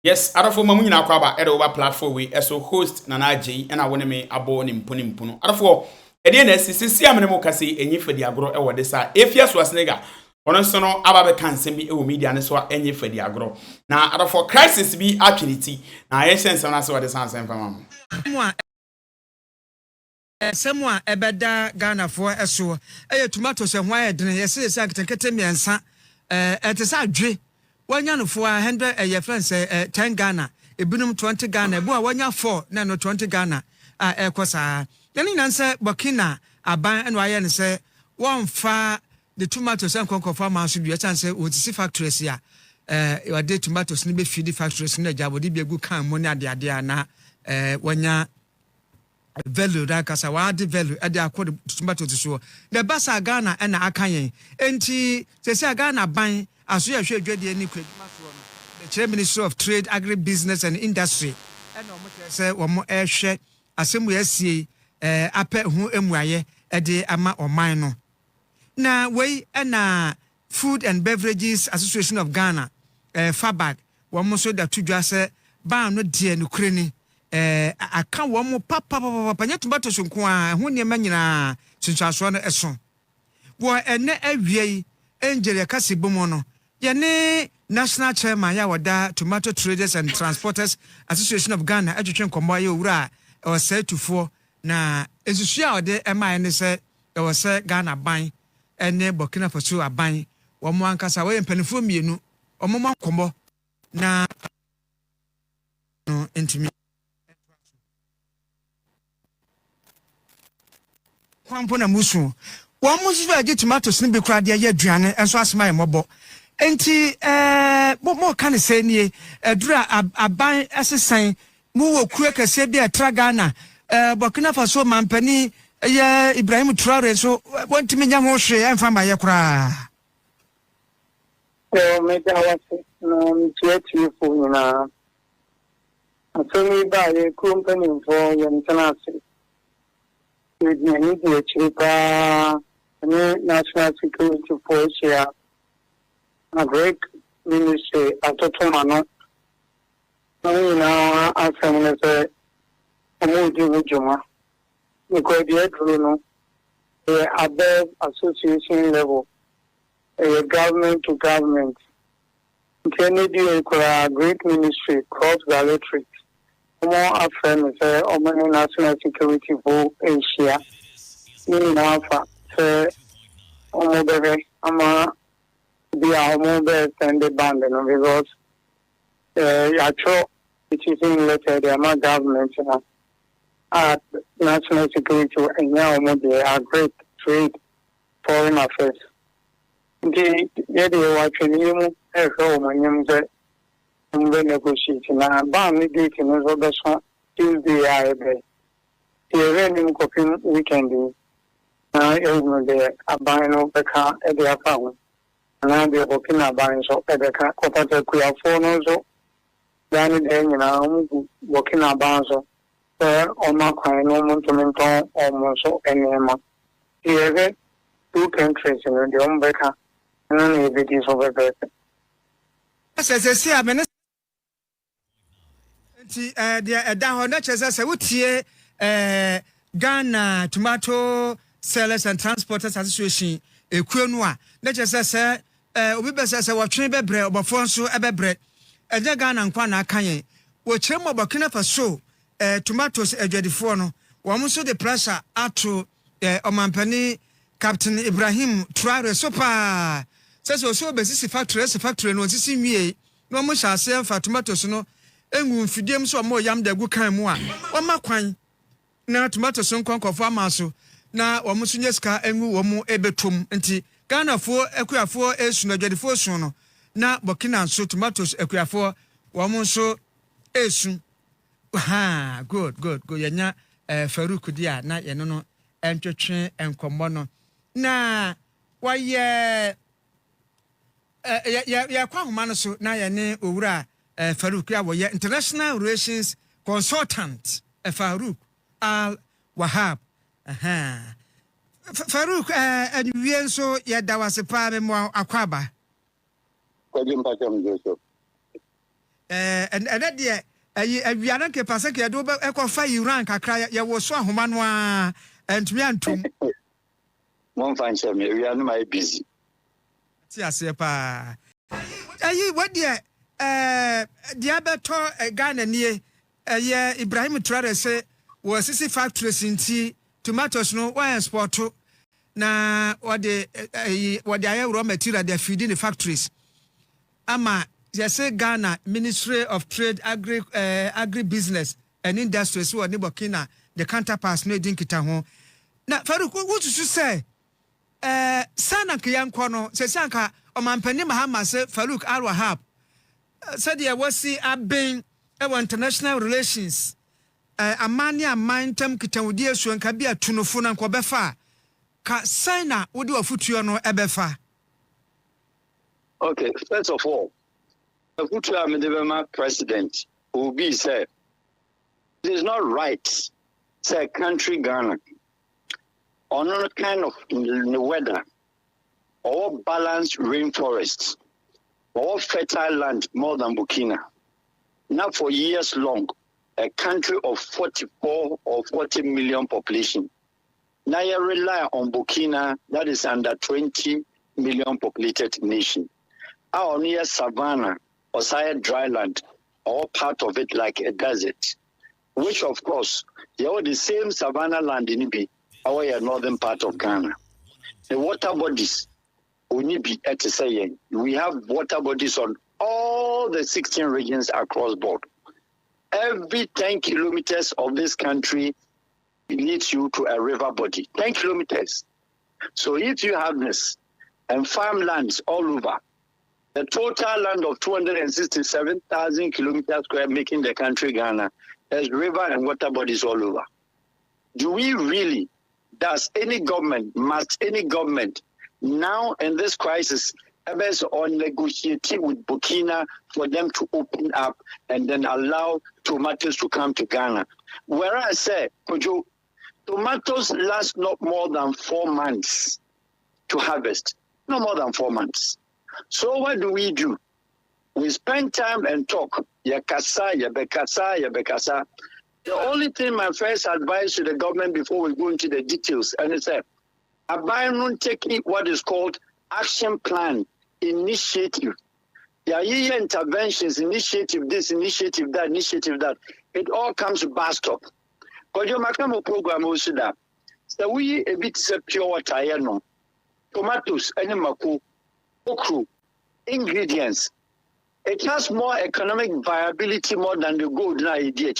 Yes, arafo mamu nyina kwaba e de over platform we eso host na na J na wone me abo ne mpono arafo e de na sisi amene mo kase enyi fadi agro e wode sa Afia so asnega ono so no aba be kan sem bi e wo media ne so enyi fadi agro na arafo crisis bi atwinity na ye sense na so wode san sem fama mo semwa ebeda Ghana for eso tomato se hwan edene yesi se aketekete miensa etesa adwe wanya no for 100 ye friends 10 Ghana ebinum 20 Ghana ebu a wanya 4 na no 20 Ghana ekosa yani nanse Burkina aban eno aye ne se won fa the tomatoes and konko farmer so bi chance wotisi factories ya wade tomatoes ni be feed factories na jabodi bi egu kan mo ne ade na wanya value that kasa wa de value e de akọ tomatoes so the basa Ghana na akan enti se Ghana ban aso ya hwedwade ni kwaduma so no the Chair Minister of Trade, Agribusiness and Industry and omo say omo ehwe asemu asie apɛ ho emuaye de ama oman no na we na Food and Beverages Association of Ghana FABAG womo so da tudwa se ban no de nukure ni aka womo papa nya tomato so nko a ho ne manyina sunsuaso no eso wo ene awie Angel Kase bomo no ye ne National Chairman ya wada Tomato Traders and Transporters Association of Ghana atwetwe nkomo aye owura o say tufo na esusu a ode ema ne se e se Ghana ban ene Burkina Faso aban womo ankasa we mpanifo mienu omo makomo na no intimi kwampo na musu womo so age tomatoes ni be kura de ye aduane enso asema ye mobo enti mo kan se nie dura aban asesan mu wo kure kase bi atra Ghana Burkina Faso mampani ye Ibrahim Traore so wontimi nya ho hwe emfa ma ye kura me da wase no tieti fu na atoni ba ye company for ye international we need to check national security force here a great ministry atotomano na afemne se omudi wujuma because the above association level government to government Kennedy a great ministry cross directorate more afem se omani national security for Asia ni na fa se omobere ama be our mobile and the band because actually it is in letter the government at national security and now they are great trade foreign affairs. The watching you at home and you negotiate now ban meeting is also Tuesday I be the random coping weekend now the abino the car at the account. Na be Burkina ban so edeka kopata kuya fono so dani de nyina mu Burkina ban so oma kwan no mu ntominton omo so enema here two countries in the ombeka na na be this over there se amene nti de eda ho na chese se wutie Ghana Tomato Sellers and Transporters Association ekuenu a na chese se obi bese se wotwe bebre obofo nso ebebre eje Ghana nkwa na akan wo kyerem Burkina Faso tomatoes adwadifo no wo nso de pressure ato omampani Captain Ibrahim Traore so pa se so besisi factory no sisi nwie no mo hyase fa tomatoes no engu mfidiem so mo yam da gu kan mu a wo makwan na tomatoes nkonkofo amaso na wo nso nyeska engu wo mu ebetom nti Ghana fo ekuafo esu adwadifo su no na Burkina so tomatoes ekuafo wo nso esu ha good yenya Farouk dia na ye no entwetwe enkommo no na waye ya kwa homa no so na ye ne owura Farouk ya wo ye international relations consultant Farouk Al Wahab Farouk adwie nso ye dawase pa me mo akwaba kwajim pa cham Joseph and that dear we are not a person can do echo fire you rank a cry ya was so humanwa and me antum one fine me we are not busy yes pa what dear diabeto Ghana near Ibrahim Traore say was 60 factories in tea tomatoes no why export to na what the raw material they feed in the factories ama say Ghana Ministry of Trade Agribusiness and Industry so ni Burkina the counterparts no din kita ho na Farouk what you say sana kiyanko no say sanka omampani Mahama say Farouk Al Wahab said there was see aben international relations amani amantam kitawudi esu nka bia tunofo na nkobefa ka signa wodi wafutuo no ebefa. Okay, first of all, Afutuo Amedebema president will be said it is not right say country Ghana on a kind of weather or balanced rainforests or fertile land more than Burkina. Now for years long, a country of 44 or 40 million population. Now you rely on Burkina, that is under 20 million populated nation. Our near savannah or say dry land, or part of it like a desert, which of course, you have the same savannah land in Nipa, our northern part of Ghana. The water bodies, we have water bodies on all the 16 regions across board. Every 10 kilometers of this country leads you to a river body. 10 kilometers. So if you have this and farmlands all over, the total land of 267,000 kilometers square making the country Ghana, there's river and water bodies all over. Do we really, must any government now in this crisis or negotiating with Burkina for them to open up and then allow tomatoes to come to Ghana? Where I say, Kojo, tomatoes last not more than 4 months to harvest. No more than 4 months. So what do? We spend time and talk. Yakasa. The only thing my first advice to the government before we go into the details, and it's a taking what is called action plan initiative. There are interventions, initiative this, initiative that. It all comes bust up. Because your Macamo program also that. So we a bit pure water, no. Tomatoes, animaku, okra, ingredients. It has more economic viability more than the gold now idea,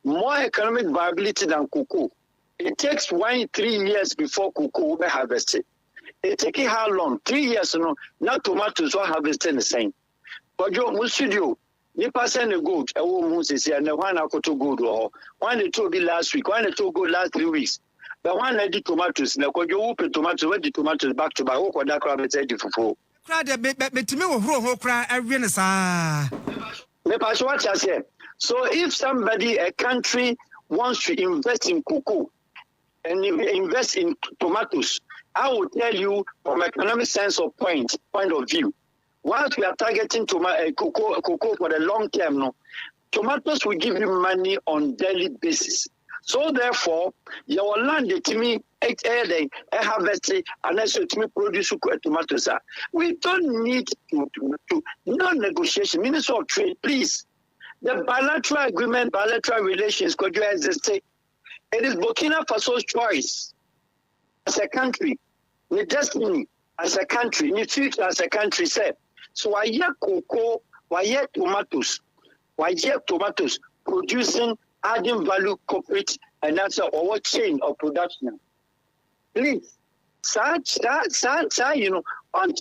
more economic viability than cocoa. It takes 3 years before cocoa will be harvested. It takes how long? 3 years, now tomatoes are harvested the same. But your studio, Nipa send the gold, a woman says, and the one I got to go to one they told me last week, one they told go last 3 weeks. But one lady tomatoes, now could you open tomatoes, where the tomatoes back to buy what that crab is ready for? Crowd, but to me, who cry, I win what I said. So if somebody, a country wants to invest in cocoa and invest in tomatoes, I will tell you from economic sense of point of view. Whilst we are targeting cocoa for the long term, no, tomatoes will give you money on daily basis. So therefore, your land to me harvest unless you produce tomatoes. We don't need to no negotiation. Minister of Trade, please. The bilateral agreement, bilateral relations could you exist. It is Burkina Faso's choice as a country, the destiny as a country, the future as a country said. So why hear cocoa, why hear tomatoes producing adding value corporate and that's our chain of production. Please, on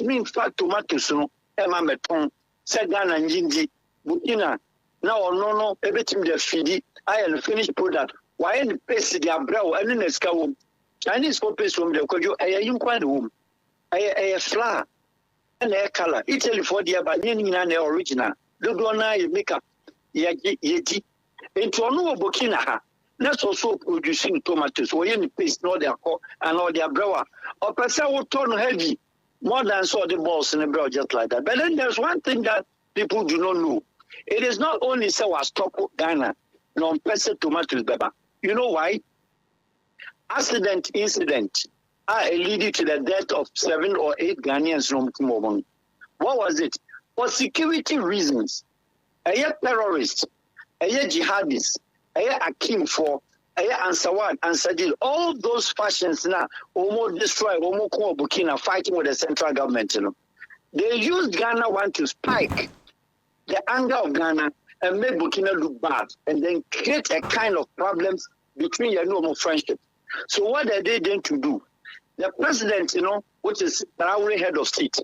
me in fact tomatoes, Emma Meton, Segan and Jinji, Burkina. Now, no, everything they feed I am finished product. Why any paste the umbrella and in a scow? Chinese for paste from the Kojo, I am quite home. I flour and air color. Italy for the Abanian original. Dodona makeup. Yeti. Into a new Burkina. That's also producing tomatoes. Or any paste, no their core and all their brewer. Or Passa will turn heavy more than saw the balls in the brew just like that. But then there's one thing that people do not know. It is not only say was stop Ghana, non-person tomatoes, beba. You know why? Incident are leading to the death of 7 or 8 Ghanaians from Kumobon. What was it? For security reasons. A terrorist, a jihadist, a Akim for a Ansawad, Ansadil, all those factions now almost destroy almost Burkina fighting with the central government. You know. They used Ghana one to spike the anger of Ghana and make Burkina look bad and then create a kind of problems between your normal friendship. So what are they going to do? The president, which is Traore head of state,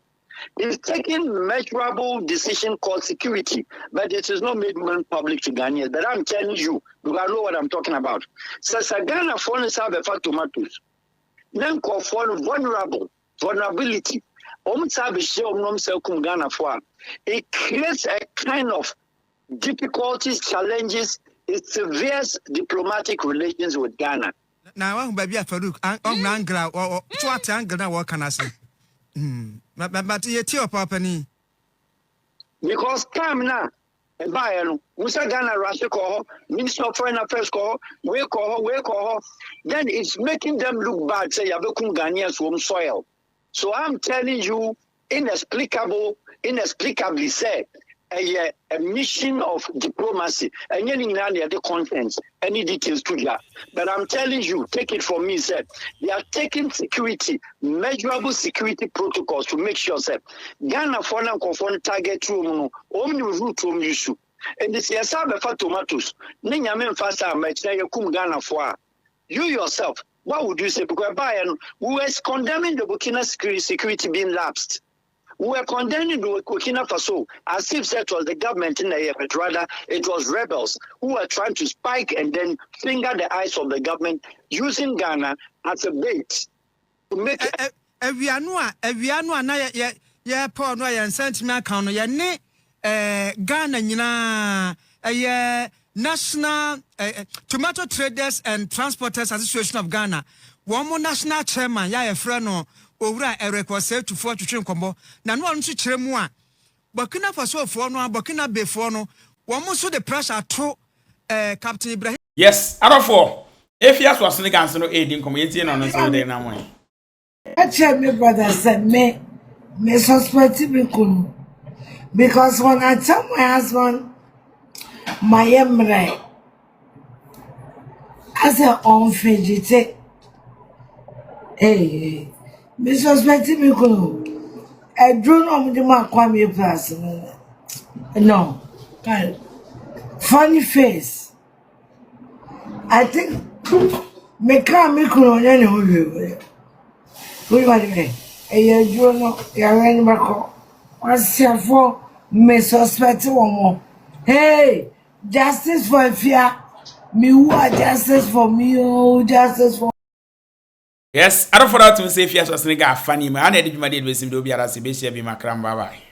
is taking measurable decision called security, but it is not made public to Ghanaians. But I'm telling you, because I know what I'm talking about. So Ghana foreigners have a tomatoes. Then call for vulnerability. It creates a kind of difficulties, challenges, it severes diplomatic relations with Ghana. Now, baby, Farouk, I'm Angra or what Angra, what can I say? But you tell Papa ni. Because time now, and by Musa Ghana Russia call, Minister of Foreign Affairs call, we call, then it's making them look bad, say Yabekum Ghanaians from soil. So I'm telling you, inexplicably said, a mission of diplomacy, and the contents, any details to that. But I'm telling you, take it from me, sir. They are taking security, measurable security protocols to make sure, sir. Ghana for target room, only route room issue. And this is a tomatoes. Ninyamen fasa, kum Ghana for you yourself. What would you say? Because Bayern, who is condemning the Burkina security being lapsed. We were condemning the Burkina Faso as if it was the government in the year, but rather it was rebels who were trying to spike and then finger the eyes of the government using Ghana as a bait to make Paul no ya sentiment account no ya ne Ghana nyina National Tomato Traders and Transporters Association of Ghana. One more national chairman ya freno Owura erekwose tufo twetwe nkombo na no nso kire mu a Burkina Faso fo no Burkina Be fo no wo mo so the pressure to Captain Ibrahim. Yes, arofo Afia so asene ganse no edi nkombo yentie no so dey na mo. Actually, my brother said me suspect me kunu because when I tell my husband my emre as a unfejite me suspect me kunu I drone on the man kwame plus no funny face I think me come me kunu nyane ho we want me a drone ya ran back what's your for me suspect one more hey justice for Afia me who are justice for me oh justice for yes, I don't for that to say if you are so funny, man. I need to do be a be makram bye bye.